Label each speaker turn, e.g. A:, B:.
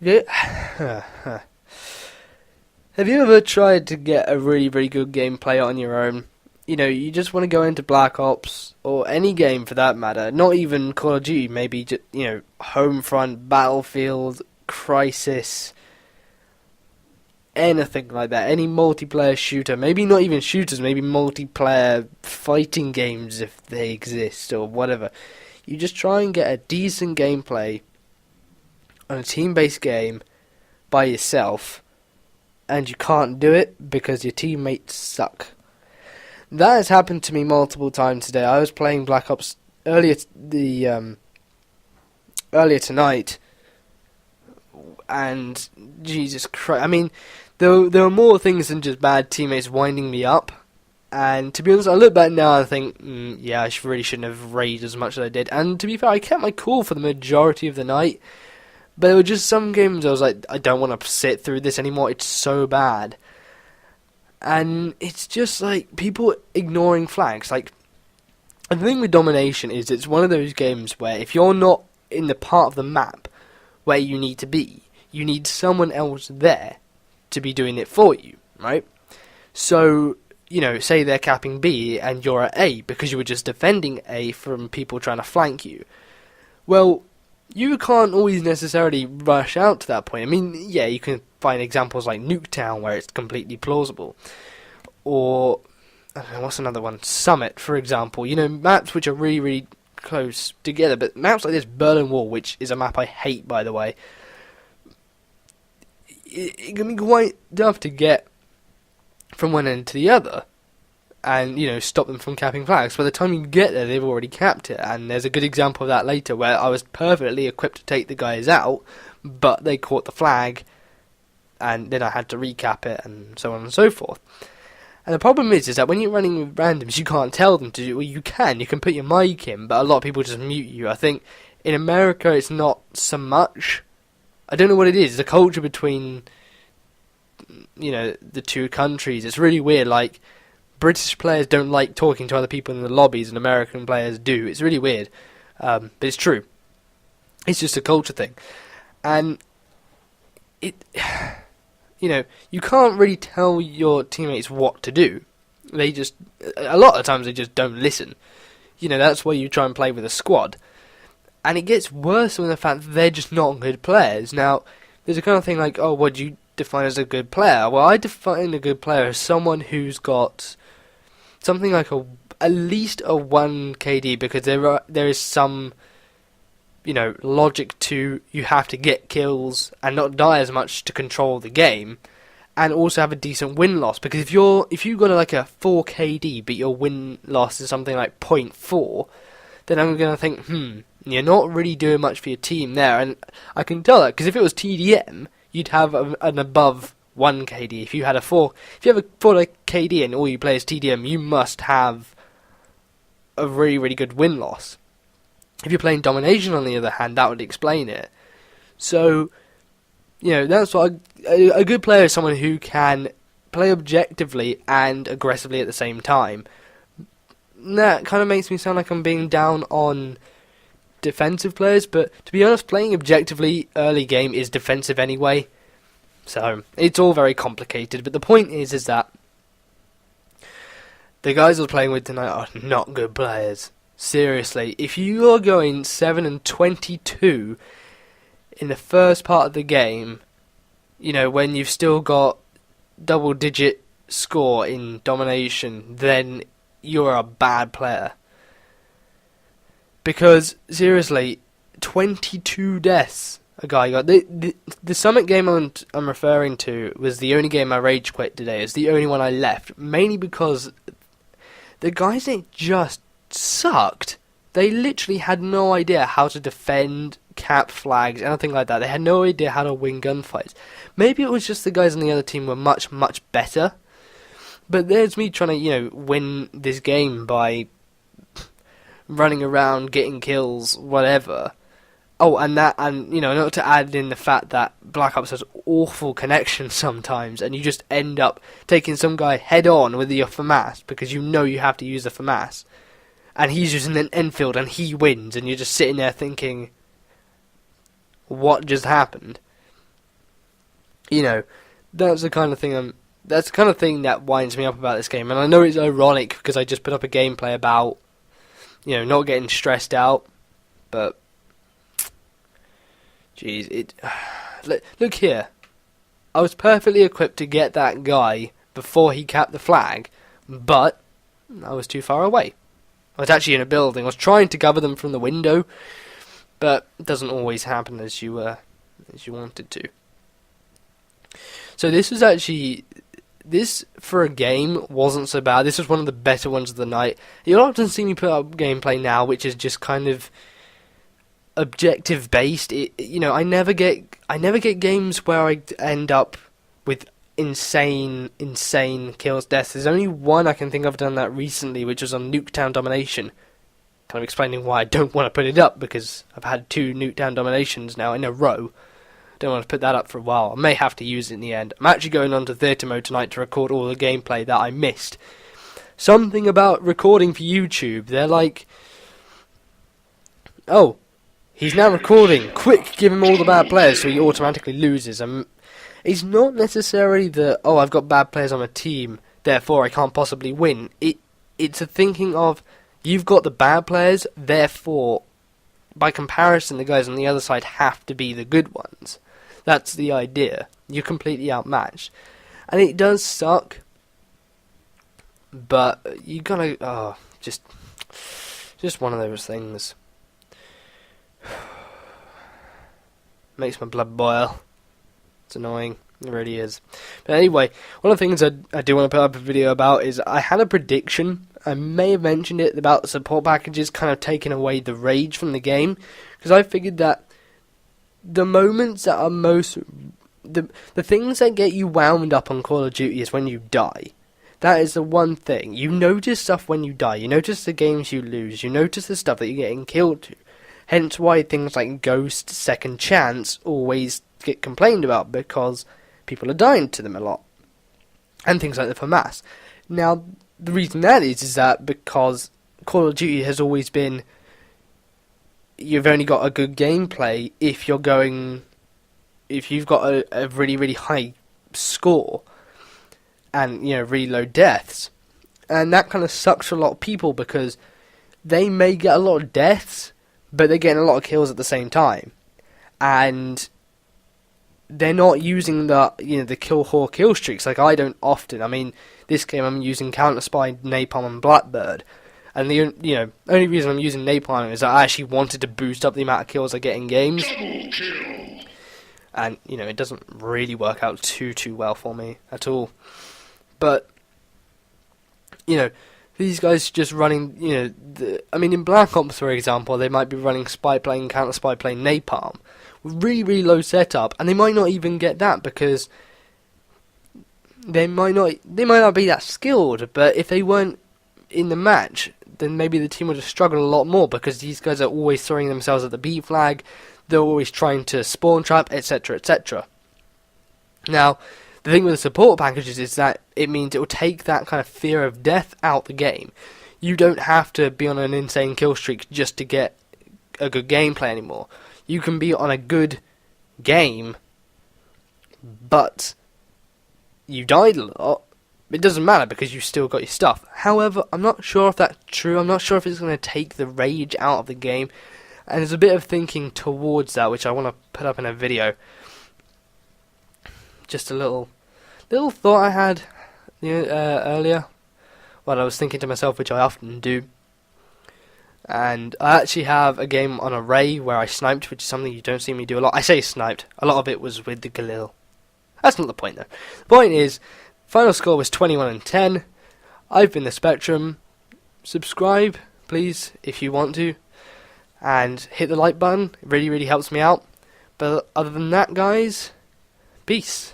A: Yeah. Have you ever tried to get a really, really good gameplay on your own? You know, you just want to go into Black Ops, or any game for that matter, not even Call of Duty, maybe just, Homefront, Battlefield, Crisis, anything like that, any multiplayer shooter, maybe not even shooters, maybe multiplayer fighting games if they exist, or whatever. You just try and get a decent gameplay on a team-based game by yourself, and you can't do it because your teammates suck. That has happened to me multiple times today. I was playing Black Ops earlier tonight, and Jesus Christ, I mean, there were more things than just bad teammates winding me up. And to be honest, I look back now and think, yeah, I really shouldn't have raged as much as I did. And to be fair, I kept my cool for the majority of the night. But there were just some games I was like, I don't want to sit through this anymore. It's so bad. And it's just like people ignoring flags. Like, the thing with Domination is it's one of those games where if you're not in the part of the map where you need to be, you need someone else there to be doing it for you, right? So, say they're capping B and you're at A because you were just defending A from people trying to flank you. Well, you can't always necessarily rush out to that point. I mean, yeah, you can find examples like Nuketown where it's completely plausible. Or, I don't know, what's another one? Summit, for example. Maps which are really, really close together. But maps like this, Berlin Wall, which is a map I hate, by the way, it can be quite tough to get from one end to the other and, stop them from capping flags. By the time you get there, they've already capped it, and there's a good example of that later where I was perfectly equipped to take the guys out, but they caught the flag, and then I had to recap it, and so on and so forth. And the problem is that when you're running with randoms, you can't tell them to do. Well, you can put your mic in, but a lot of people just mute you. I think in America it's not so much. I don't know what it is. The culture between, the two countries. It's really weird. Like, British players don't like talking to other people in the lobbies, and American players do. It's really weird, but it's true. It's just a culture thing, and you can't really tell your teammates what to do. A lot of times they just don't listen. That's why you try and play with a squad, and it gets worse with the fact that they're just not good players. Now, there's a kind of thing like, oh, what do you define as a good player? Well, I define a good player as someone who's got something like at least a 1 KD, because there is some, logic to you have to get kills and not die as much to control the game, and also have a decent win-loss, because if you've got like a 4 KD but your win-loss is something like 0.4, then I'm going to think, you're not really doing much for your team there, and I can tell that, because if it was TDM, you'd have an above 1 KD. If you have a 4 KD and all you play is TDM, you must have a really, really good win-loss. If you're playing Domination, on the other hand, that would explain it. So, that's what a good player is someone who can play objectively and aggressively at the same time. That kind of makes me sound like I'm being down on defensive players, but to be honest, playing objectively early game is defensive anyway. So, it's all very complicated, but the point is that the guys I was playing with tonight are not good players. Seriously, if you are going 7-22 in the first part of the game, when you've still got double-digit score in Domination, then you're a bad player. Because, seriously, 22 deaths a guy got. The Summit game I'm referring to was the only game I rage quit today. It's the only one I left, mainly because the guys in it just sucked. They literally had no idea how to defend, cap flags, anything like that. They had no idea how to win gunfights. Maybe it was just the guys on the other team were much, much better. But there's me trying to, win this game by running around, getting kills, whatever. Oh, and not to add in the fact that Black Ops has awful connections sometimes, and you just end up taking some guy head on with your FAMAS, because you have to use the FAMAS. And he's using an Enfield and he wins, and you're just sitting there thinking, what just happened? You know, that's the kind of thing that's the kind of thing that winds me up about this game. And I know it's ironic because I just put up a gameplay about, not getting stressed out, but jeez, look here. I was perfectly equipped to get that guy before he capped the flag, but I was too far away. I was actually in a building. I was trying to cover them from the window, but it doesn't always happen as you wanted to. So this for a game wasn't so bad. This was one of the better ones of the night. You'll often see me put up gameplay now, which is just kind of objective based. I never get games where I end up with insane kills, deaths. There's only one I can think of done that recently, which was on Nuketown Domination. Kind of explaining why I don't want to put it up, because I've had 2 Nuketown Dominations now in a row. Don't want to put that up for a while. I may have to use it in the end. I'm actually going on to theatre mode tonight to record all the gameplay that I missed. Something about recording for YouTube. They're like, oh, he's now recording. Quick, give him all the bad players so he automatically loses. It's not necessarily that, oh, I've got bad players on my team, therefore I can't possibly win. It's a thinking of, you've got the bad players, therefore, by comparison, the guys on the other side have to be the good ones. That's the idea. You're completely outmatched. And it does suck, but you gotta, just one of those things. Makes my blood boil. It's annoying. It really is. But anyway, one of the things I do want to put up a video about is I had a prediction. I may have mentioned it about the support packages kind of taking away the rage from the game, because I figured that the moments that are most... The things that get you wound up on Call of Duty is when you die. That is the one thing. You notice stuff when you die. You notice the games you lose. You notice the stuff that you're getting killed to. Hence why things like Ghost, Second Chance always get complained about, because people are dying to them a lot. And things like the FAMAS. Now, the reason that is that because Call of Duty has always been, you've only got a good gameplay if you've got a really, really high score and, really low deaths. And that kind of sucks for a lot of people, because they may get a lot of deaths, but they're getting a lot of kills at the same time. And they're not using the kill whore kill streaks like I don't often. I mean, this game I'm using Counter Spy, Napalm, and Blackbird. And the only reason I'm using Napalm is I actually wanted to boost up the amount of kills I get in games. And, it doesn't really work out too well for me at all. But, these guys just running, in Black Ops, for example, they might be running Spy Plane, Counter Spy Plane, Napalm, with really, really low setup, and they might not even get that because they might not be that skilled, but if they weren't in the match, then maybe the team would have struggled a lot more, because these guys are always throwing themselves at the B flag, they're always trying to spawn trap, etc, etc. Now, the thing with the support packages is that it means it will take that kind of fear of death out the game. You don't have to be on an insane kill streak just to get a good gameplay anymore. You can be on a good game, but you died a lot. It doesn't matter because you've still got your stuff. However, I'm not sure if that's true. I'm not sure if it's going to take the rage out of the game. And there's a bit of thinking towards that, which I want to put up in a video. Just a little thought I had earlier while I was thinking to myself, which I often do. And I actually have a game on Array where I sniped, which is something you don't see me do a lot. I say sniped. A lot of it was with the Galil. That's not the point, though. The point is, final score was 21-10. I've been the Spectrum. Subscribe, please, if you want to. And hit the like button. It really, really helps me out. But other than that, guys, peace.